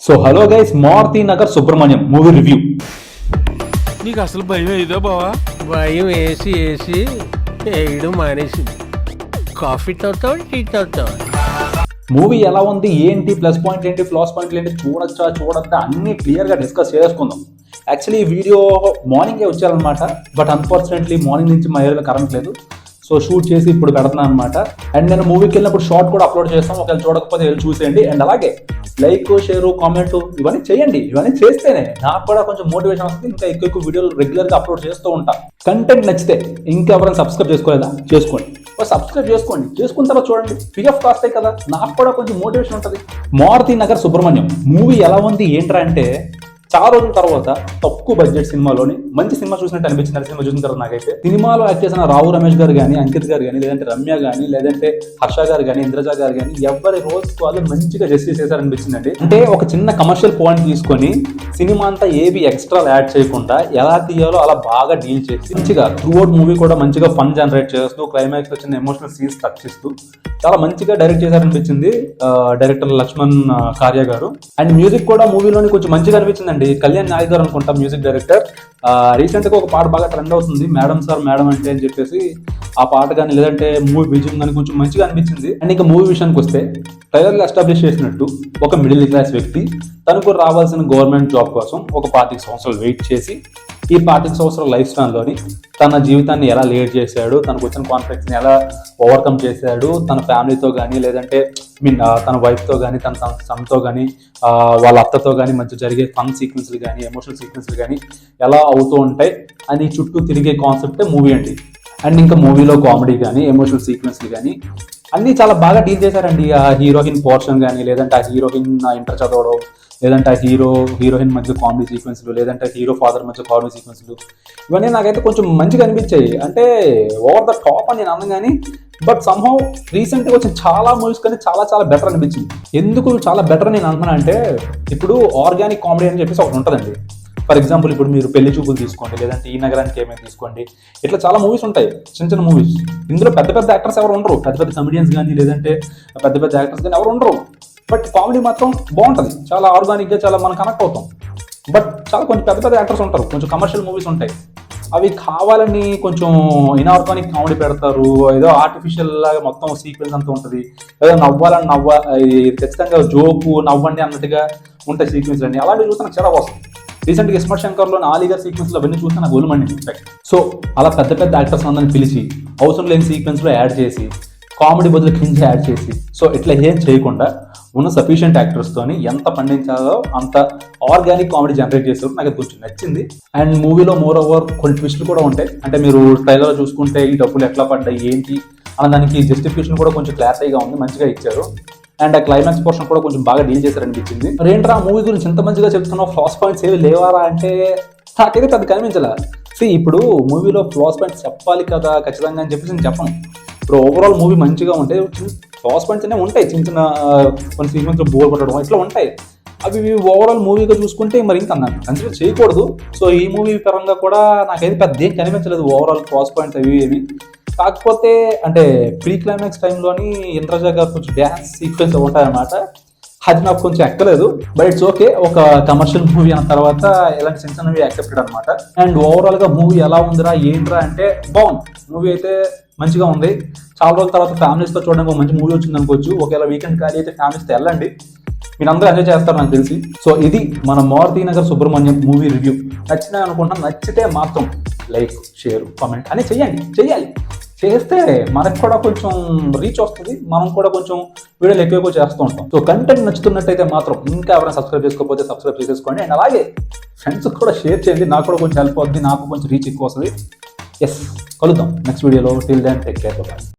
So hello guys, Maruthi Nagar Subramanyam movie review. నీకు అసలు భయం ఏదో బావా? భయం వేసి వేయడం మానేసి కాఫీ తాగుతావు, టీ తాగుతావు. మూవీ ఎలా ఉంది, ఏంటి ప్లస్ పాయింట్ ఏంటి, ప్లస్ పాయింట్లు ఏంటి, చూడొద్దా అన్ని క్లియర్గా డిస్కస్ చేసుకుందాం. యాక్చువల్లీ ఈ వీడియో మార్నింగే వచ్చారనమాట, బట్ అన్ఫార్చునేట్లీ మార్నింగ్ నుంచి మా ఏరియాలో కరెంట్ లేదు. సో షూట్ చేసి ఇప్పుడు పెడుతున్నాను అనమాట. అండ్ నేను మూవీకి వెళ్ళినప్పుడు షార్ట్ కూడా అప్లోడ్ చేస్తాం, ఒకవేళ చూడకపోతే వెళ్ళి చూసేయండి. అండ్ అలాగే లైక్, షేర్, కామెంట్ ఇవన్నీ చేయండి. ఇవన్నీ చేస్తేనే నాకు కూడా కొంచెం మోటివేషన్ వస్తుంది. ఇంకా ఎక్కువ వీడియోలు రెగ్యులర్గా అప్లోడ్ చేస్తూ ఉంటాం. కంటెంట్ నచ్చితే ఇంకెవరైనా సబ్స్క్రైబ్ చేసుకోలేదా చేసుకోండి, సబ్స్క్రైబ్ చేసుకోండి. చేసుకున్న తర్వాత చూడండి, ఫ్రీ ఆఫ్ కాస్టే కదా, నాకు కూడా కొంచెం మోటివేషన్ ఉంటుంది. మారుతి నగర్ సుబ్రహ్మణ్యం మూవీ ఎలా ఉంది ఏంట్రా అంటే, చాలా రోజుల తర్వాత తక్కువ బడ్జెట్ సినిమాలోని మంచి సినిమా చూసినట్టు అనిపించింది. సినిమా చూసిన తర్వాత నాకైతే సినిమాలో యాక్ట్ చేసిన రావు రమేష్ గారు కానీ, అంకిత్ గారు కానీ, లేదంటే రమ్య కానీ, లేదంటే హర్ష గారు కానీ, ఇంద్రజ గారు కానీ, ఎవరి రోజుకు వాళ్ళు మంచిగా జస్టిస్ చేశారనిపించిందండి. అంటే ఒక చిన్న కమర్షియల్ పాయింట్ తీసుకొని సినిమా అంతా ఏవి ఎక్స్ట్రా యాడ్ చేయకుండా ఎలా తీయాలో అలా బాగా డీల్ చేసి మంచిగా త్రూ అవుట్ మూవీ కూడా మంచిగా ఫన్ జనరేట్ చేస్తూ, క్లైమాక్స్ వచ్చిన ఎమోషనల్ సీన్స్ టచ్ ఇస్తూ చాలా మంచిగా డైరెక్ట్ చేశారనిపించింది డైరెక్టర్ లక్ష్మణ్ కార్య గారు. అండ్ మ్యూజిక్ కూడా మూవీలోని కొంచెం మంచిగా అనిపించింది. కళ్యాణ్ నాయక్ గారు అనుకుంటా మ్యూజిక్ డైరెక్టర్. రీసెంట్ గా ఒక పాట బాగా ట్రెండ్ అవుతుంది, మేడం సార్ మేడం అంటే అని చెప్పేసి. ఆ పాట కానీ లేదంటే మూవీ బీజియం కానీ కొంచెం మంచిగా అనిపించింది. అండ్ ఇంకా మూవీ విషయానికి వస్తే, ట్రైలర్లో ఎస్టాబ్లిష్ చేసినట్టు ఒక మిడిల్ క్లాస్ వ్యక్తి తనకు రావాల్సిన గవర్నమెంట్ జాబ్ కోసం ఒక 25 సంవత్సరాలు వెయిట్ చేసి, ఈ 25 సంవత్సరాల లైఫ్ స్పాన్లోని తన జీవితాన్ని ఎలా లీడ్ చేశాడు, తనకు వచ్చిన కాన్ఫ్లిక్ట్స్ని ఎలా ఓవర్కమ్ చేశాడు, తన ఫ్యామిలీతో కానీ లేదంటే తన వైఫ్తో కానీ, తన సన్తో కానీ, వాళ్ళ అత్తతో కానీ మధ్య జరిగే ఫన్ సీక్వెన్స్లు కానీ, ఎమోషనల్ సీక్వెన్స్లు కానీ ఎలా అవుతూ ఉంటాయి అని చుట్టూ తిరిగే కాన్సెప్టే మూవీ అండి. అండ్ ఇంకా మూవీలో కామెడీ కానీ, ఎమోషనల్ సీక్వెన్స్లు కానీ అన్నీ చాలా బాగా డీల్ చేశారండి. ఆ హీరోయిన్ పోర్షన్ కానీ, లేదంటే ఆ హీరోయిన్ ఇంటర్ చదవడం, లేదంటే ఆ హీరోయిన్ మధ్య కామెడీ సీక్వెన్స్లు, లేదంటే హీరో ఫాదర్ మధ్య కామెడీ సీక్వెన్స్లు, ఇవన్నీ నాకైతే కొంచెం మంచిగా అనిపించాయి. అంటే ఓవర్ ద టాప్ అని నేను అన్నాను కానీ, బట్ సమ్హౌ రీసెంట్గా వచ్చిన చాలా మూవీస్ కానీ చాలా బెటర్ అనిపించింది. ఎందుకు చాలా బెటర్ నేను అంటున్నా అంటే, ఇప్పుడు ఆర్గానిక్ కామెడీ అని చెప్పేసి ఒకటి ఉంటుందండి. ఫర్ ఎగ్జాంపుల్ ఇప్పుడు మీరు పెళ్లి చూపులు తీసుకోండి, లేదంటే ఈ నగరానికి ఏమైనా తీసుకోండి, ఇట్లా చాలా మూవీస్ ఉంటాయి, చిన్న మూవీస్. ఇందులో పెద్ద యాక్టర్స్ ఎవరు ఉండరు, పెద్ద కమెడియన్స్ కానీ లేదంటే పెద్ద యాక్టర్స్ కానీ ఎవరు ఉండరు. బట్ కామెడీ మాత్రం బాగుంటుంది, చాలా ఆర్గానిక్గా చాలా మనం కనెక్ట్ అవుతాం. బట్ చాలా కొంచెం పెద్ద యాక్టర్స్ ఉంటారు, కొంచెం కమర్షియల్ మూవీస్ ఉంటాయి, అవి కావాలని కొంచెం ఇన్ఆర్గానిక్ కామెడీ పెడతారు. ఏదో ఆర్టిఫిషియల్ లాగా మొత్తం సీక్వెన్స్ అంతా ఉంటుంది, ఏదో ఖచ్చితంగా జోకు నవ్వండి అన్నట్టుగా ఉంటాయి సీక్వెన్స్ అన్ని. అలాంటివి చూస్తే నాకు చాలా వస్తుంది. రీసెంట్గా ఇస్మార్ట్ శంకర్లో ఆలీగర్ సీక్వెన్స్లో అవన్నీ చూస్తే నాకు గోలుమండి ఇన్ఫాక్ట్. సో అలా పెద్ద యాక్టర్స్ అందరిని పిలిచి అవసరం లేని సీక్వెన్స్లో యాడ్ చేసి, కామెడీ బదులు క్రింజ్ యాడ్ చేసి, సో ఇట్లా ఏం చేయకుండా ఉన్న సఫిషియంట్ యాక్టర్స్తోని ఎంత పండించాలో అంత ఆర్గానిక్ కామెడీ జనరేట్ చేసేవారు. నాకు కొంచెం నచ్చింది. అండ్ మూవీలో మోర్ ఓవర్ కొన్ని ట్విస్టులు కూడా ఉంటాయి. అంటే మీరు ట్రైలర్లో చూసుకుంటే ఈ డబ్బులు ఎట్లా పడ్డాయి ఏంటి అన్న దానికి జస్టిఫికేషన్ కూడా కొంచెం క్లారిటీగా ఉంది, మంచిగా ఇచ్చారు. అండ్ ఆ క్లైమాక్స్ పోర్షన్ కూడా కొంచెం బాగా డీల్ చేశారనిపించింది. ఏంట్రా మూవీ గురించి ఇంత మంచిగా చెప్తున్నావు, ఫ్లాస్ పాయింట్స్ ఏవి లేవారా అంటే నాకైతే పెద్ద కనిపించలే. ఇప్పుడు మూవీలో ఫ్లాస్ పాయింట్స్ చెప్పాలి కదా ఖచ్చితంగా అని చెప్పేసి నేను చెప్పను. ఇప్పుడు ఓవరాల్ మూవీ మంచిగా ఉంటే ఫ్లాస్ పాయింట్స్ అనేవి ఉంటాయి, చిన్న కొన్ని సీక్వెన్స్ బోర్ కొట్టడం ఇట్లా ఉంటాయి. అవి ఓవరాల్ మూవీగా చూసుకుంటే మరి ఇంకా కన్సిడర్ చేయకూడదు. సో ఈ మూవీ పరంగా కూడా నాకైతే పెద్ద ఏం కనిపించలేదు ఓవరాల్ ఫ్లాస్ పాయింట్స్ అవి ఏమి. కాకపోతే అంటే ప్రీ క్లైమాక్స్ టైంలోని ఇంద్రజ గారు కొంచెం డ్యాన్స్ సీక్వెన్స్ ఉంటాయన్నమాట, అది నాకు కొంచెం ఎక్కలేదు. బట్ ఇట్స్ ఓకే, ఒక కమర్షియల్ మూవీ అన్న తర్వాత ఇలాంటి చిన్నవి యాక్సెప్టెడ్ అనమాట. అండ్ ఓవరాల్ గా మూవీ ఎలా ఉందిరా ఏంట్రా అంటే బాగుంది. మూవీ అయితే మంచిగా ఉంది. చాలా రోజుల తర్వాత ఫ్యామిలీస్తో చూడడానికి ఒక మంచి మూవీ వచ్చింది అనుకోవచ్చు. ఒకవేళ వీకెండ్ ఖాళీ అయితే ఫ్యామిలీస్తో వెళ్ళండి, మీరు అందరూ ఎంజాయ్ చేస్తారు నాకు తెలిసి. సో ఇది మన మారుతి నగర్ సుబ్రహ్మణ్యం మూవీ రివ్యూ. నచ్చినాయి అనుకుంటున్నాను. నచ్చితే మాత్రం లైక్, షేర్, కామెంట్ అని చెయ్యాలి. చేస్తే మనకు కూడా కొంచెం రీచ్ వస్తుంది, మనం కూడా కొంచెం వీడియోలు ఎక్కువ చేస్తూ ఉంటాం. సో కంటెంట్ నచ్చుతున్నట్టయితే మాత్రం ఇంకా ఎవరైనా సబ్స్క్రైబ్ చేసుకోకపోతే సబ్స్క్రైబ్ చేసేసుకోండి. అండ్ అలాగే ఫ్రెండ్స్కి కూడా షేర్ చేయండి, నాకు కూడా కొంచెం హెల్ప్ అవుతుంది, నాకు కొంచెం రీచ్ ఎక్కువ వస్తుంది. కలుద్దాం నెక్స్ట్ వీడియోలో. Till then take care, by.